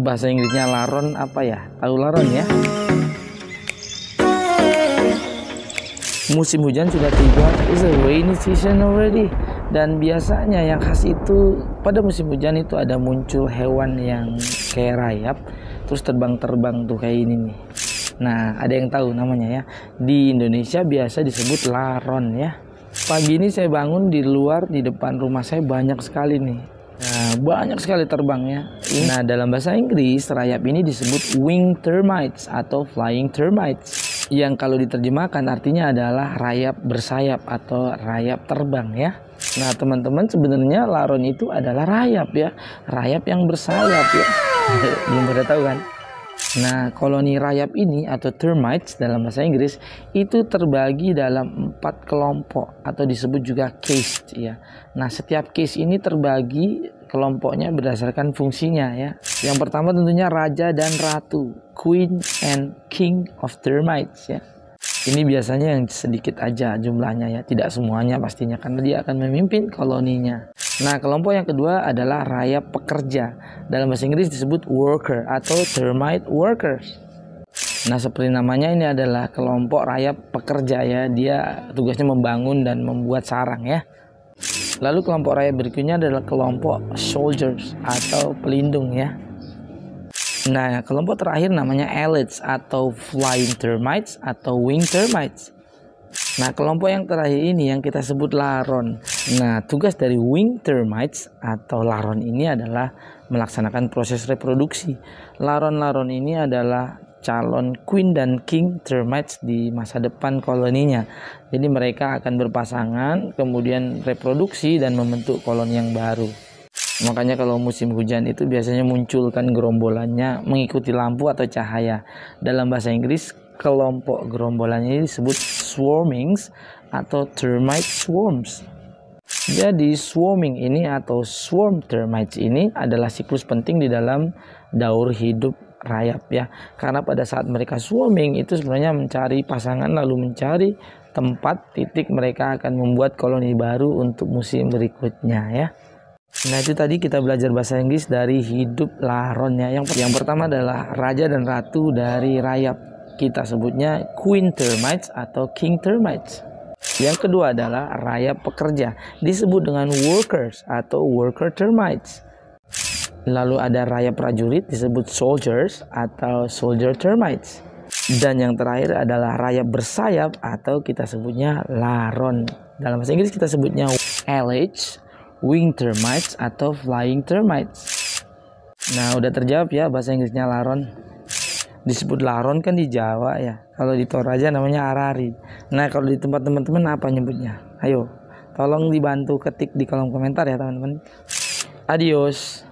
Bahasa Inggrisnya laron apa ya? Tahu laron ya? Musim hujan sudah tiba, it's a rainy season already. Dan biasanya yang khas itu pada musim hujan itu ada muncul hewan yang kayak rayap, terus terbang-terbang tuh kayak ini nih. Nah, ada yang tahu namanya ya? Di Indonesia biasa disebut laron ya. Pagi ini saya bangun di luar, di depan rumah saya banyak sekali nih. Nah, banyak sekali terbangnya. Nah, dalam bahasa Inggris rayap ini disebut wing termites atau flying termites, yang kalau diterjemahkan artinya adalah rayap bersayap atau rayap terbang ya. Nah, teman-teman, sebenarnya laron itu adalah rayap ya, rayap yang bersayap ya. Belum pada tahu kan? Nah, koloni rayap ini atau termites dalam bahasa Inggris itu terbagi dalam 4 kelompok atau disebut juga caste ya. Nah, setiap case ini terbagi kelompoknya berdasarkan fungsinya ya. Yang pertama tentunya raja dan ratu, queen and king of termites ya. Ini biasanya yang sedikit aja jumlahnya ya, tidak semuanya pastinya karena dia akan memimpin koloninya. Nah, kelompok yang kedua adalah rayap pekerja. Dalam bahasa Inggris disebut worker atau termite workers. Nah, seperti namanya ini adalah kelompok rayap pekerja ya. Dia tugasnya membangun dan membuat sarang ya. Lalu kelompok rayap berikutnya adalah kelompok soldiers atau pelindung ya. Nah, kelompok terakhir namanya elites atau flying termites atau wing termites. Nah, kelompok yang terakhir ini yang kita sebut laron. Nah, tugas dari wing termites atau laron ini adalah melaksanakan proses reproduksi. Laron-laron ini adalah calon queen dan king termites di masa depan koloninya. Jadi mereka akan berpasangan, kemudian reproduksi dan membentuk koloni yang baru. Makanya kalau musim hujan itu biasanya munculkan gerombolannya mengikuti lampu atau cahaya. Dalam bahasa Inggris, kelompok gerombolannya disebut swarmings atau termite swarms. Jadi swarming ini atau swarm termites ini adalah siklus penting di dalam daur hidup rayap ya. Karena pada saat mereka swarming itu sebenarnya mencari pasangan lalu mencari tempat titik mereka akan membuat koloni baru untuk musim berikutnya ya. Nah, itu tadi kita belajar bahasa Inggris dari hidup laronnya. Yang pertama adalah raja dan ratu dari rayap. Kita sebutnya queen termites atau king termites. Yang kedua adalah rayap pekerja. Disebut dengan workers atau worker termites. Lalu ada rayap prajurit disebut soldiers atau soldier termites. Dan yang terakhir adalah rayap bersayap atau kita sebutnya laron. Dalam bahasa Inggris kita sebutnya elites, wing termites atau flying termites. Nah, udah terjawab ya bahasa Inggrisnya laron. Disebut laron kan di Jawa ya. Kalau di Toraja namanya arari. Nah, kalau di tempat teman-teman apa nyebutnya? Ayo, tolong dibantu ketik di kolom komentar ya teman-teman. Adios.